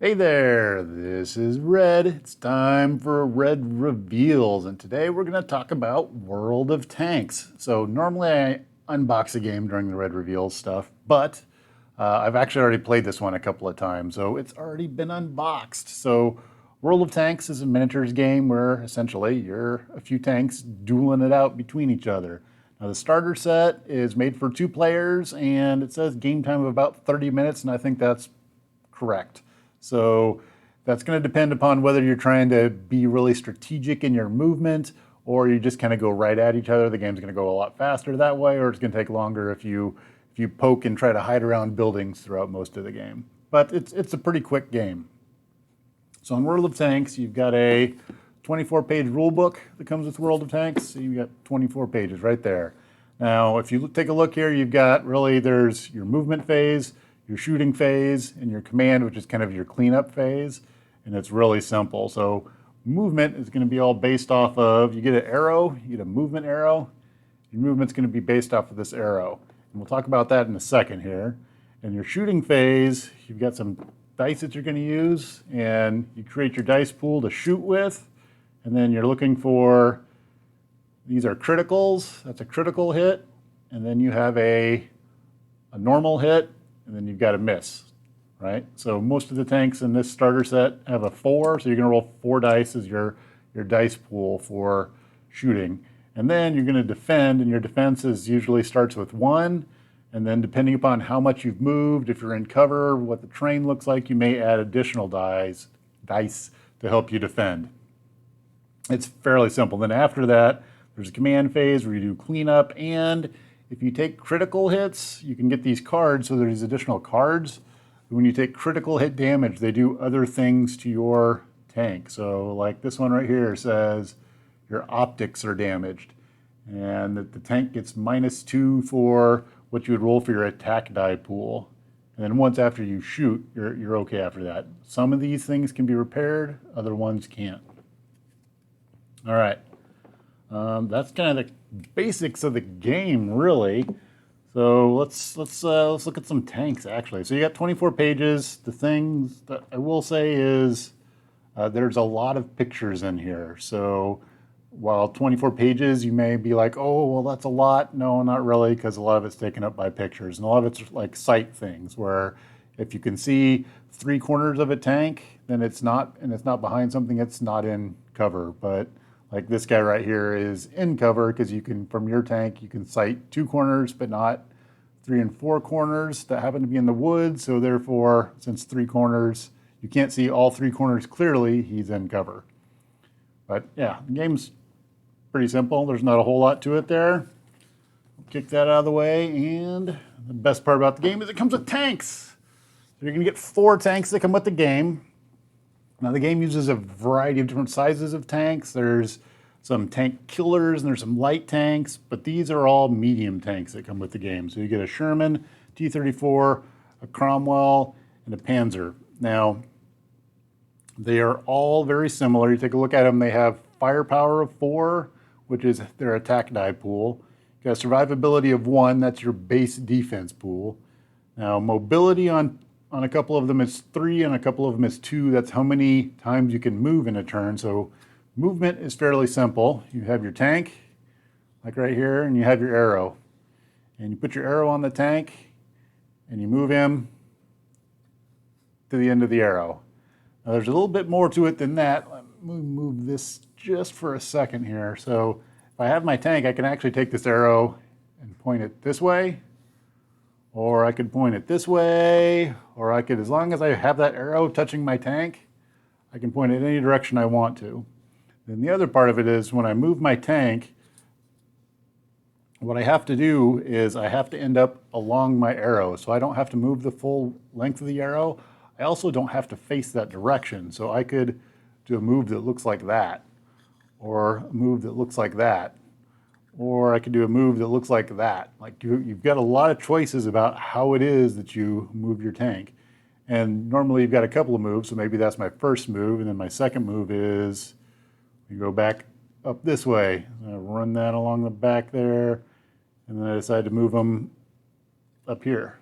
Hey there, this is Red. It's time for Red Reveals, and today we're going to talk about World of Tanks. So normally I unbox a game during the Red Reveals stuff, but I've actually already played this one a couple of times, so it's already been unboxed. So World of Tanks is a miniatures game where essentially you're a few tanks dueling it out between each other. Now the starter set is made for 2 players, and it says game time of about 30 minutes, and I think that's correct. So that's going to depend upon whether you're trying to be really strategic in your movement or you just kind of go right at each other. The game's going to go a lot faster that way, or it's going to take longer if you poke and try to hide around buildings throughout most of the game. But it's a pretty quick game. So in World of Tanks, you've got a 24-page rule book that comes with World of Tanks. So you've got 24 pages right there. Now, if you take a look here, you've got there's your movement phase, your shooting phase, and your command, which is kind of your cleanup phase, and it's really simple. So movement is going to be all based off of, you get an arrow, you get a movement arrow, your movement's going to be based off of this arrow. And we'll talk about that in a second here. And your shooting phase, you've got some dice that you're going to use, and you create your dice pool to shoot with, and then you're looking for, these are criticals, that's a critical hit, and then you have a normal hit, and then you've got a miss, right? So most of the tanks in this starter set have a 4, so you're going to roll 4 dice as your dice pool for shooting. And then you're going to defend, and your defense usually starts with 1, and then depending upon how much you've moved, if you're in cover, what the terrain looks like, you may add additional dice to help you defend. It's fairly simple. Then after that, there's a command phase where you do cleanup, and if you take critical hits, you can get these cards, so there's additional cards. When you take critical hit damage, they do other things to your tank. So like this one right here says your optics are damaged, and that the tank gets -2 for what you would roll for your attack die pool. And then once after you shoot, you're okay after that. Some of these things can be repaired, other ones can't. All right. That's kind of the basics of the game, really. So let's look at some tanks, actually. So you got 24 pages. The things that I will say is there's a lot of pictures in here. So while 24 pages, you may be like, oh, well, that's a lot. No, not really, because a lot of it's taken up by pictures. And a lot of it's like sight things, where if you can see 3 corners of a tank, then it's not behind something, it's not in cover. But like this guy right here is in cover because you can, from your tank, you can sight 2 corners, but not 3 and 4 corners that happen to be in the woods. So therefore, since 3 corners, you can't see all 3 corners clearly, he's in cover. But yeah, the game's pretty simple. There's not a whole lot to it there. Kick that out of the way. And the best part about the game is it comes with tanks. So you're gonna get 4 tanks that come with the game. Now the game uses a variety of different sizes of tanks. There's some tank killers and there's some light tanks, but these are all medium tanks that come with the game. So you get a Sherman, T-34, a Cromwell, and a Panzer. Now, they are all very similar. You take a look at them, they have firepower of 4, which is their attack die pool. You got a survivability of 1, that's your base defense pool. Now, mobility on a couple of them is 3, and a couple of them is 2. That's how many times you can move in a turn. So movement is fairly simple. You have your tank, like right here, and you have your arrow. And you put your arrow on the tank, and you move him to the end of the arrow. Now there's a little bit more to it than that. Let me move this just for a second here. So if I have my tank, I can actually take this arrow and point it this way, or I could point it this way, or I could, as long as I have that arrow touching my tank, I can point it any direction I want to. Then the other part of it is when I move my tank, what I have to do is I have to end up along my arrow. So I don't have to move the full length of the arrow. I also don't have to face that direction. So I could do a move that looks like that, or a move that looks like that, or I could do a move that looks like that. Like you've got a lot of choices about how it is that you move your tank. And normally you've got a couple of moves, so maybe that's my first move, and then my second move is you go back up this way. I run that along the back there, and then I decide to move them up here.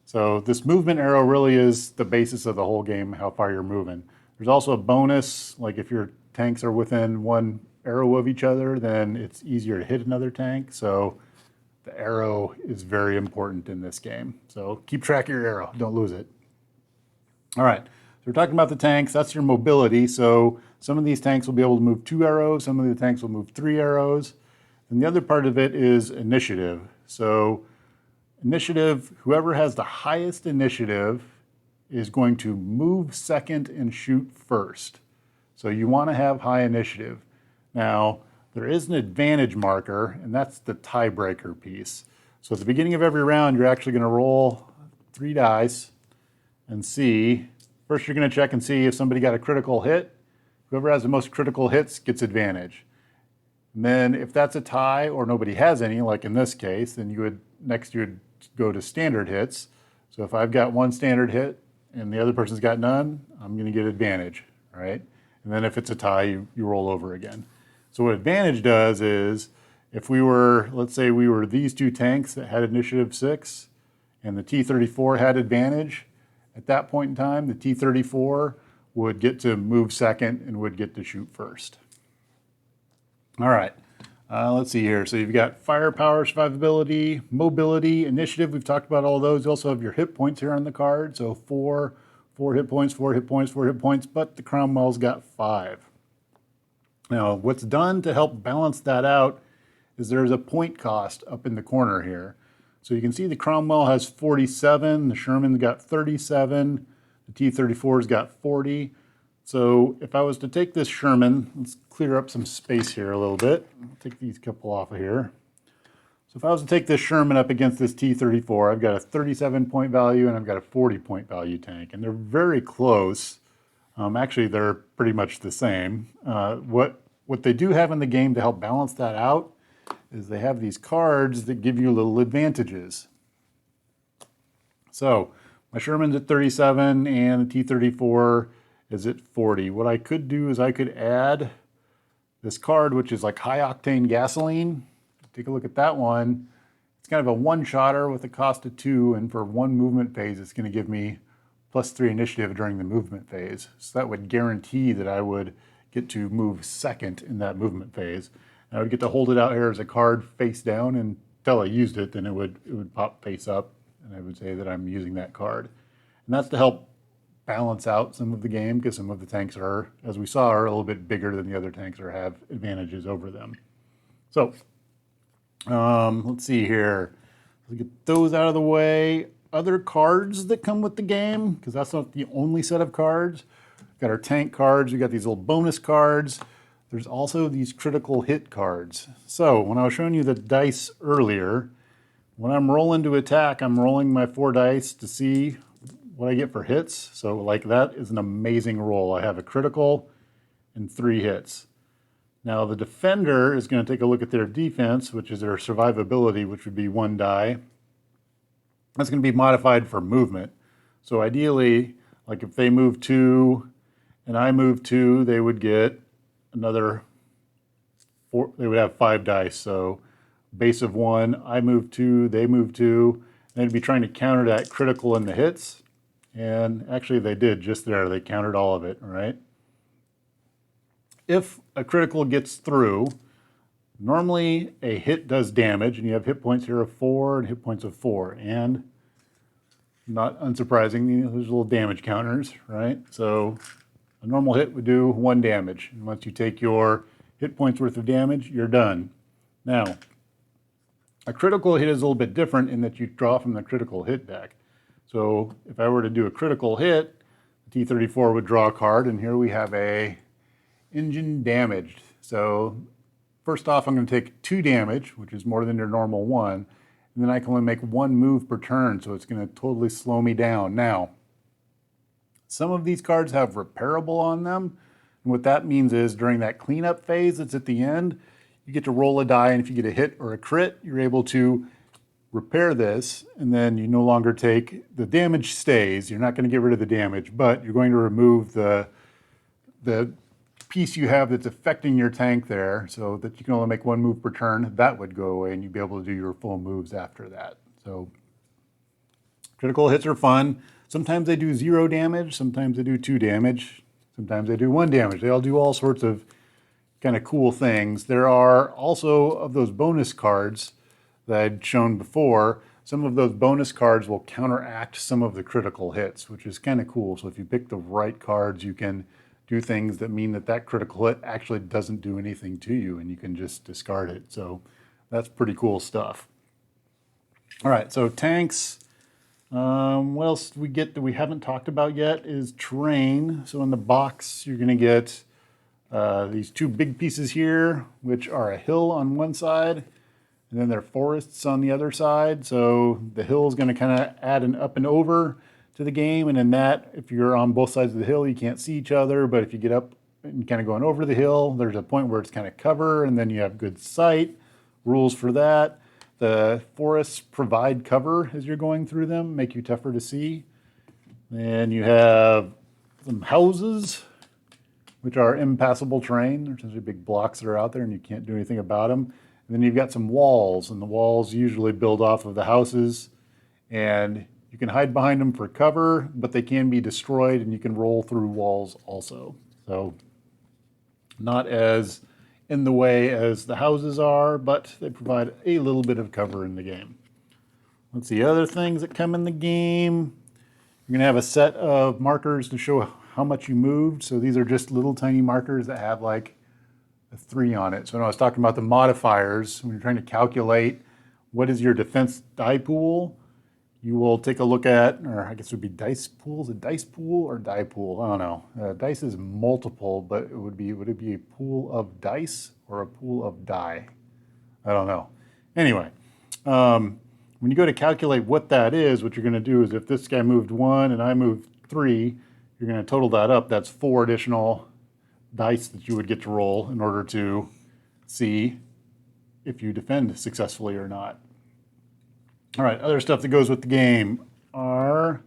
So this movement arrow really is the basis of the whole game, how far you're moving. There's also a bonus, like if your tanks are within one arrow of each other, then it's easier to hit another tank. So the arrow is very important in this game. So keep track of your arrow, don't lose it. All right, so we're talking about the tanks. That's your mobility. So some of these tanks will be able to move 2 arrows. Some of the tanks will move 3 arrows. And the other part of it is initiative. So initiative, whoever has the highest initiative is going to move second and shoot first. So you want to have high initiative. Now, there is an advantage marker, and that's the tiebreaker piece. So at the beginning of every round, you're actually going to roll 3 dice and see. First, you're going to check and see if somebody got a critical hit. Whoever has the most critical hits gets advantage. And then if that's a tie or nobody has any, like in this case, then you would go to standard hits. So if I've got 1 standard hit and the other person's got none, I'm going to get advantage, right? And then if it's a tie, you roll over again. So what advantage does is, if we were, let's say we were these 2 tanks that had initiative 6, and the T-34 had advantage, at that point in time, the T-34 would get to move second and would get to shoot first. All right, let's see here. So you've got firepower, survivability, mobility, initiative. We've talked about all those. You also have your hit points here on the card. So 4 hit points, 4 hit points, 4 hit points, but the Cromwell's got 5. Now, what's done to help balance that out is there's a point cost up in the corner here. So you can see the Cromwell has 47, the Sherman's got 37, the T-34's got 40. So if I was to take this Sherman, let's clear up some space here a little bit. I'll take these couple off of here. So if I was to take this Sherman up against this T-34, I've got a 37-point value and I've got a 40-point value tank, and they're very close. Actually, they're pretty much the same. What they do have in the game to help balance that out is they have these cards that give you little advantages. So my Sherman's at 37 and the T-34 is at 40. What I could do is I could add this card, which is like high octane gasoline. Take a look at that one. It's kind of a one-shotter with a cost of 2, and for 1 movement phase, it's going to give me +3 initiative during the movement phase. So that would guarantee that I would get to move second in that movement phase. And I would get to hold it out here as a card face down, and until I used it, then it would pop face up, and I would say that I'm using that card. And that's to help balance out some of the game, because some of the tanks are, as we saw, are a little bit bigger than the other tanks or have advantages over them. So let's see here. Let's get those out of the way. Other cards that come with the game, because that's not the only set of cards. We've got our tank cards. We've got these little bonus cards. There's also these critical hit cards. So when I was showing you the dice earlier, when I'm rolling to attack, I'm rolling my 4 dice to see what I get for hits. So like that is an amazing roll. I have a critical and 3 hits. Now the defender is going to take a look at their defense, which is their survivability, which would be 1 die. That's going to be modified for movement. So ideally, like if they move 2 and I move 2, they would get another 4. They would have 5 dice. So base of 1, I move 2, they move 2. They'd be trying to counter that critical in the hits. And actually they did just there. They countered all of it, all right? If a critical gets through, normally a hit does damage, and you have hit points here of 4 and hit points of 4. And not unsurprising, there's little damage counters, right? So a normal hit would do 1 damage. And once you take your hit points worth of damage, you're done. Now, a critical hit is a little bit different in that you draw from the critical hit deck. So if I were to do a critical hit, the T-34 would draw a card, and here we have a engine damaged. So first off, I'm going to take 2 damage, which is more than your normal 1, and then I can only make 1 move per turn, so it's going to totally slow me down. Now, some of these cards have repairable on them, and what that means is during that cleanup phase that's at the end, you get to roll a die, and if you get a hit or a crit, you're able to repair this, and then you no longer take the damage. Stays. You're not going to get rid of the damage, but you're going to remove the piece you have that's affecting your tank there, so that you can only make 1 move per turn. That would go away, and you'd be able to do your full moves after that. So Critical hits are fun. Sometimes they do 0 damage, sometimes they do 2 damage, sometimes they do 1 damage. They all do all sorts of kind of cool things. There are also, of those bonus cards that I'd shown before, some of those bonus cards will counteract some of the critical hits, which is kind of cool. So if you pick the right cards, you can do things that mean that that critical hit actually doesn't do anything to you and you can just discard it. So that's pretty cool stuff. All right, so tanks. What else do we get that we haven't talked about yet is terrain. So in the box, you're going to get these 2 big pieces here, which are a hill on one side, and then there are forests on the other side. So the hill is going to kind of add an up and over to the game. And in that, if you're on both sides of the hill, you can't see each other. But if you get up and kind of going over the hill, there's a point where it's kind of cover, and then you have good sight. Rules for that. The forests provide cover as you're going through them, make you tougher to see. Then you have some houses, which are impassable terrain. There's essentially big blocks that are out there and you can't do anything about them. And then you've got some walls, and the walls usually build off of the houses. And you can hide behind them for cover, but they can be destroyed and you can roll through walls also. So not as in the way as the houses are, but they provide a little bit of cover in the game. Let's see, other things that come in the game. You're going to have a set of markers to show how much you moved. So these are just little tiny markers that have like a 3 on it. So when I was talking about the modifiers, when you're trying to calculate what is your defense die pool, you will take a look at, or I guess it would be dice pool. Is it dice pool or die pool? I don't know. Dice is multiple, but would it be a pool of dice or a pool of die? I don't know. Anyway, when you go to calculate what that is, what you're going to do is if this guy moved 1 and I moved 3, you're going to total that up. That's 4 additional dice that you would get to roll in order to see if you defend successfully or not. All right, other stuff that goes with the game are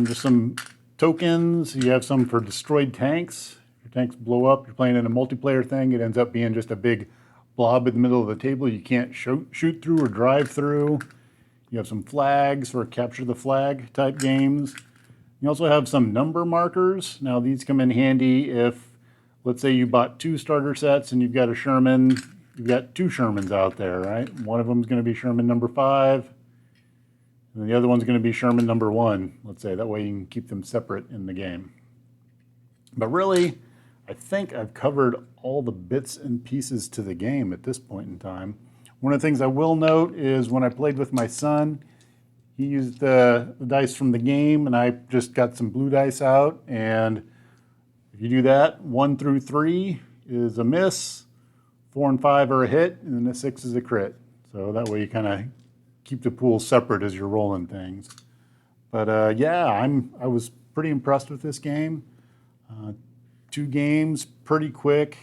just some tokens. You have some for destroyed tanks. If your tanks blow up, you're playing in a multiplayer thing, it ends up being just a big blob in the middle of the table you can't shoot through or drive through. You have some flags for capture the flag type games. You also have some number markers. Now these come in handy if, let's say you bought 2 starter sets and you've got a Sherman. You've got 2 Shermans out there, right? One of them is going to be Sherman number 5, and the other one's going to be Sherman number 1, let's say. That way you can keep them separate in the game. But really, I think I've covered all the bits and pieces to the game at this point in time. One of the things I will note is when I played with my son, he used the dice from the game, and I just got some blue dice out. And if you do that, 1 through 3 is a miss. 4 and 5 are a hit, and then the 6 is a crit. So that way you kind of keep the pool separate as you're rolling things. But yeah, I was pretty impressed with this game. 2 games, pretty quick.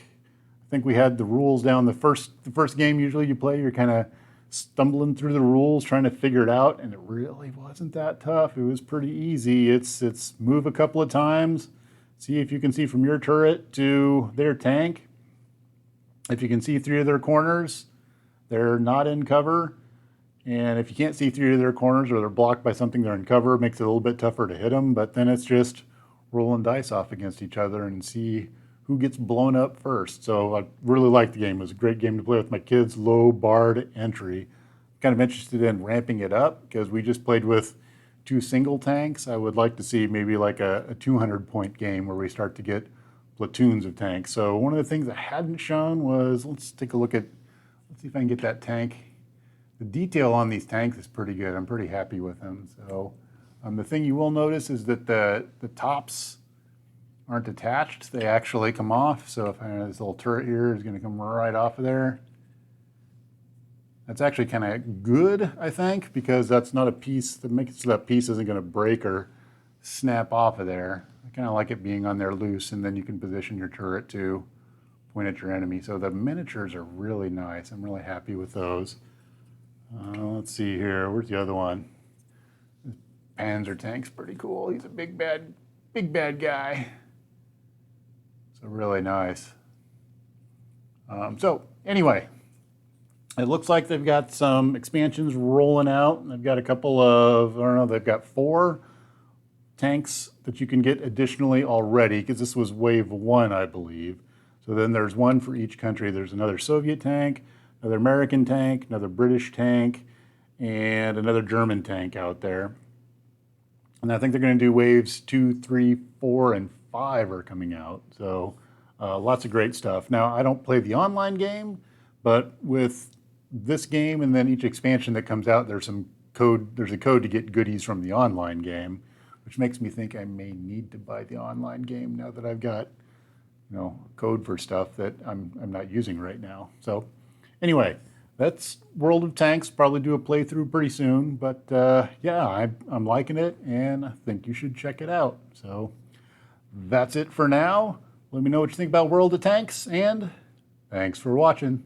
I think we had the rules down. The first game usually you play, you're kind of stumbling through the rules, trying to figure it out, and it really wasn't that tough. It was pretty easy. It's move a couple of times, see if you can see from your turret to their tank. If you can see 3 of their corners, they're not in cover. And if you can't see 3 of their corners or they're blocked by something they're in cover, it makes it a little bit tougher to hit them. But then it's just rolling dice off against each other and see who gets blown up first. So I really liked the game. It was a great game to play with my kids, low barred entry. Kind of interested in ramping it up because we just played with 2 single tanks. I would like to see maybe like a 200-point game where we start to get platoons of tanks. So one of the things I hadn't shown was, let's see if I can get that tank. The detail on these tanks is pretty good. I'm pretty happy with them. So the thing you will notice is that the tops aren't attached. They actually come off. So if I have this little turret here is going to come right off of there. That's actually kind of good, I think, because that's not a piece that makes it so that piece isn't going to break or snap off of there. I kind of like it being on there loose, and then you can position your turret to point at your enemy. So the miniatures are really nice. I'm really happy with those. Let's see here. Where's the other one? This Panzer tank's pretty cool. He's a big bad guy. So really nice. So anyway, It looks like they've got some expansions rolling out. They've got a couple of, I don't know, they've got 4 tanks that you can get additionally already, because this was wave 1, I believe. So then there's one for each country. There's another Soviet tank, another American tank, another British tank, and another German tank out there. And I think they're going to do waves 2, 3, 4, and 5 are coming out. So lots of great stuff. Now, I don't play the online game, but with this game and then each expansion that comes out, there's some code. There's a code to get goodies from the online game, which makes me think I may need to buy the online game now that I've got, code for stuff that I'm not using right now. So anyway, that's World of Tanks. Probably do a playthrough pretty soon, but yeah, I'm liking it, and I think you should check it out. So that's it for now. Let me know what you think about World of Tanks, and thanks for watching.